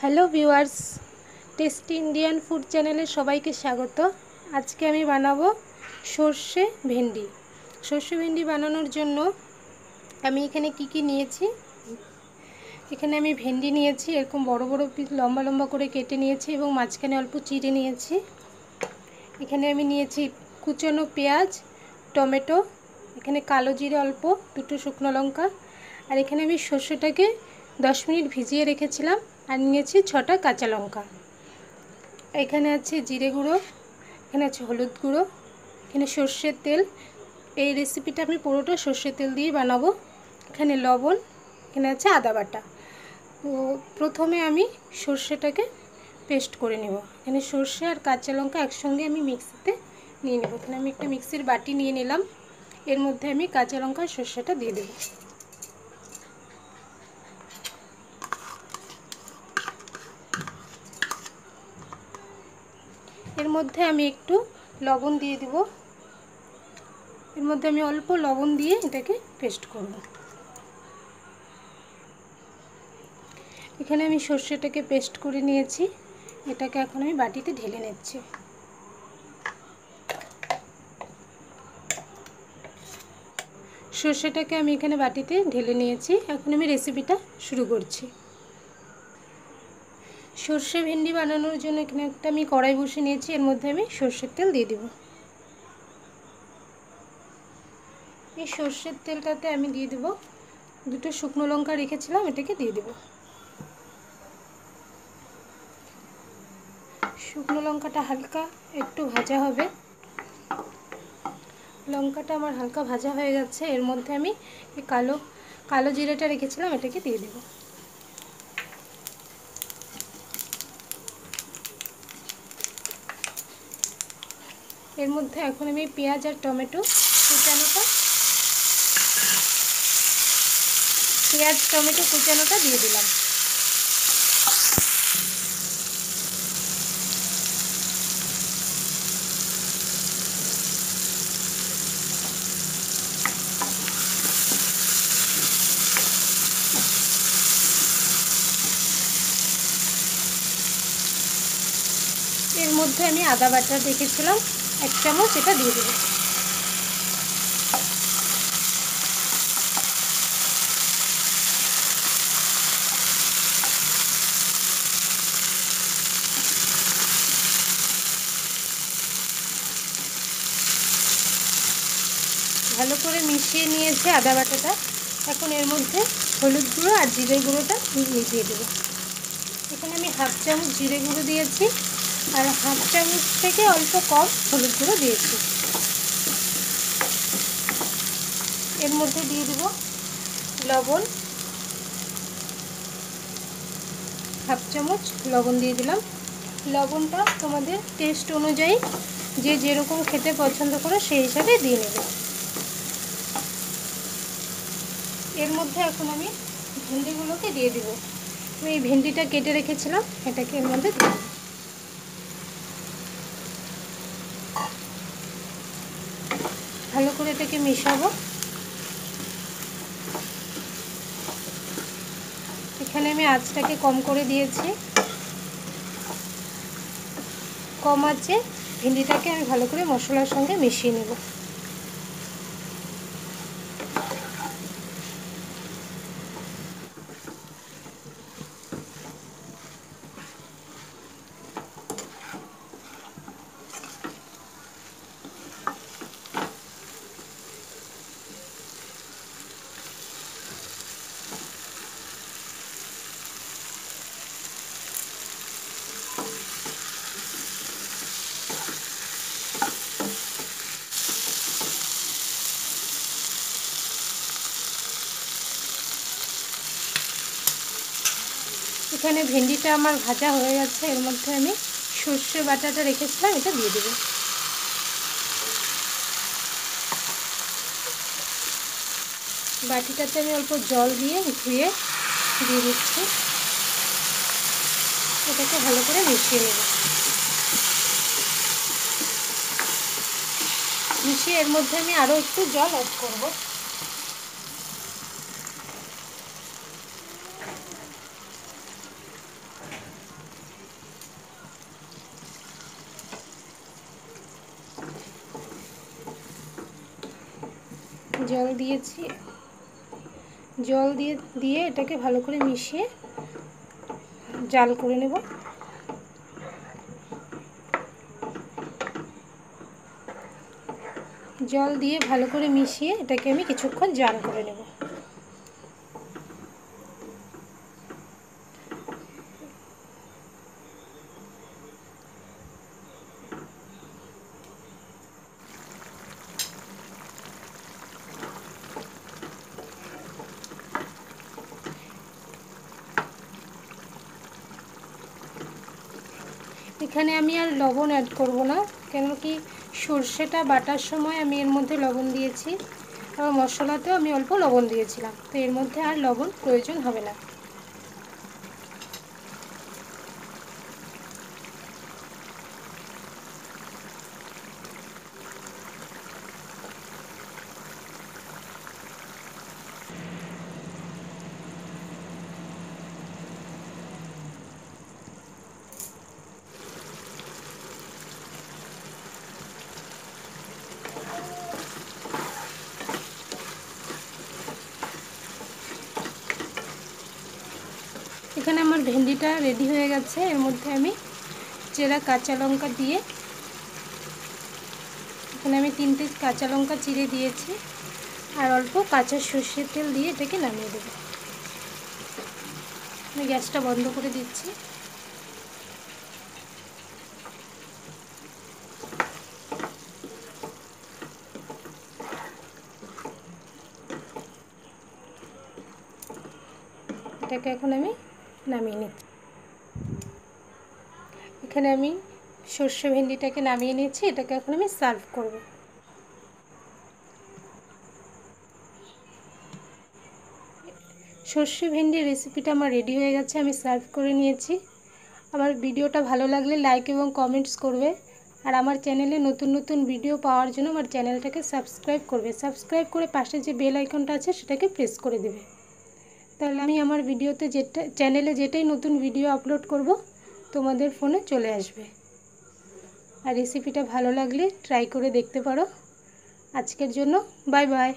Hello viewers, tasty Indian food চ্যানেলে সবাইকে স্বাগত। আজকে আমি বানাবো সর্ষে ভেন্ডি। সর্ষে ভেন্ডি বানানোর জন্য আমি এখানে কি নিয়েছি, এখানে আমি ভেন্ডি নিয়েছি, এরকম বড় বড় পিস লম্বা লম্বা করে কেটে নিয়েছি এবং মাঝখানে অল্প চিড়ে নিয়েছি। এখানে আমি নিয়েছি কুচনো পেঁয়াজ, টমেটো, এখানে কালো জিরে অল্প, দুটো শুকনো লঙ্কা, আর এখানে আমি সর্ষেটাকে 10 মিনিট ভিজিয়ে রেখেছিলাম, আর নিয়েছি 6টা কাঁচা লঙ্কা। এখানে আছে জিরে গুঁড়ো, এখানে আছে হলুদ গুঁড়ো, এখানে সর্ষের তেল। এই রেসিপিটা আমি পুরোটা সর্ষের তেল দিয়ে বানাবো। এখানে লবণ, এখানে আছে আদা বাটা। তো প্রথমে আমি সর্ষেটাকে পেস্ট করে নেব। এখানে সর্ষে আর কাঁচা লঙ্কা একসঙ্গে আমি মিক্সিতে নিয়ে নেব। এখানে আমি একটা মিক্সির বাটি নিয়ে নিলাম, এর মধ্যে আমি কাঁচা লঙ্কা আর সর্ষেটা দিয়ে দেব। এর মধ্যে আমি একটু লবণ দিয়ে দেব, এর মধ্যে আমি অল্প লবণ দিয়ে এটাকে পেস্ট করব। এখানে আমি সর্ষেটাকে পেস্ট করে নিয়েছি, এটাকে এখন আমি বাটিতে ঢেলে নিচ্ছি। সর্ষেটাকে আমি এখানে বাটিতে ঢেলে নিয়েছি, এখন আমি রেসিপিটা শুরু করছি। সর্ষে ভেন্ডি বানানোর জন্য এখানে একটা আমি কড়াই বসে নিয়েছি, এর মধ্যে আমি সর্ষের তেল দিয়ে দেব। এই সর্ষের তেলটাতে আমি দিয়ে দেব দুটো শুকনো লঙ্কা রেখেছিলাম, এটাকে দিয়ে দেব। শুকনো লঙ্কাটা হালকা একটু ভাজা হবে। লঙ্কাটা আমার হালকা ভাজা হয়ে যাচ্ছে, এর মধ্যে আমি এই কালো জিরেটা রেখেছিলাম, এটাকে দিয়ে দেব। এর মধ্যে এখন আমি পেঁয়াজ আর টমেটো কুচানোটা দিয়ে দিলাম। এর মধ্যে আমি আদা বাটা রেখেছিলাম 1 চামচ, এটা দিয়ে দেব। ভালো করে মিশিয়ে নিয়েছে আদা বাটাটা। এখন এর মধ্যে হলুদ গুঁড়ো আর জিরে গুঁড়োটা দিয়ে দেবো। এখানে আমি 1/2 চামচ জিরে গুঁড়ো দিয়েছি আর 1/2 চামচ থেকে অল্প কম হলুদ গুঁড়ো দিয়েছি। এর মধ্যে দিয়ে দেব লবণ, 1/2 চামচ লবণ দিয়ে দিলাম। লবণটা তোমাদের টেস্ট অনুযায়ী যে যেরকম খেতে পছন্দ করো সেই হিসাবে দিয়ে নেবে। এর মধ্যে এখন আমি ভেন্ডিগুলোকে দিয়ে দেব। আমি এই ভেন্ডিটা কেটে রেখেছিলাম, এটাকে এর মধ্যে দিয়ে দেব। ভালো করে এটাকে মেশাবো। এখানে আমি আঁচটাকে কম করে দিয়েছি। কম আঁচে ভেন্ডিটাকে আমি ভালো করে মশলার সঙ্গে মিশিয়ে নেব। এখানে ভেন্ডিটা আমার ভাজা হয়ে গেছে, এর মধ্যে আমি সর্ষে বাটাটা রেখেছিলাম, এটা দিয়ে দেব। বাটিটাতে আমি অল্প জল দিয়ে ধুয়ে দিয়ে দিচ্ছি। এটাকে ভালো করে মিশিয়ে নেব। মিশিয়ে এর মধ্যে আমি আরও একটু জল অ্যাড করব। জল দিয়েছি, জল দিয়ে এটাকে ভালো করে মিশিয়ে জাল করে নেব। জল দিয়ে ভালো করে মিশিয়ে এটাকে আমি কিছুক্ষণ জাল করে নেব। এখানে আমি আর লবণ অ্যাড করব না, কেন কি সর্ষেটা বাটার সময় আমি এর মধ্যে লবণ দিয়েছি, আর মশলাতেও আমি অল্প লবণ দিয়েছিলাম, তো এর মধ্যে আর লবণ প্রয়োজন হবে না। এখানে আমার ভেন্ডিটা রেডি হয়ে গেছে। এর মধ্যে আমি চেরা কাঁচা লঙ্কা দিয়ে, এখানে আমি 3টে কাঁচা লঙ্কা চিড়ে দিয়েছি, আর অল্প কাঁচা সর্ষের তেল দিয়ে এটাকে নামিয়ে দেব। আমি গ্যাসটা বন্ধ করে দিচ্ছি। এটাকে এখন আমি নামিয়ে নিই। এখানে আমি সর্ষে ভেন্ডিটাকে নামিয়ে নিয়েছি, এটাকে এখন আমি সার্ভ করব। সর্ষে ভেন্ডির রেসিপিটা আমার রেডি হয়ে গেছে, আমি সার্ভ করে নিয়েছি। আমার ভিডিওটা ভালো লাগলে লাইক এবং কমেন্টস করবে, আর আমার চ্যানেলে নতুন নতুন ভিডিও পাওয়ার জন্য আমার চ্যানেলটাকে সাবস্ক্রাইব করবে। সাবস্ক্রাইব করে পাশে যে বেল আইকনটা আছে সেটাকে প্রেস করে দেবে, তাহলে আমি আমার ভিডিওতে চ্যানেলে যেটাই নতুন ভিডিও আপলোড করব তোমাদের ফোনে চলে আসবে। আর রেসিপিটা ভালো লাগলে ট্রাই করে দেখতে পারো। আজকের জন্য বাই বাই।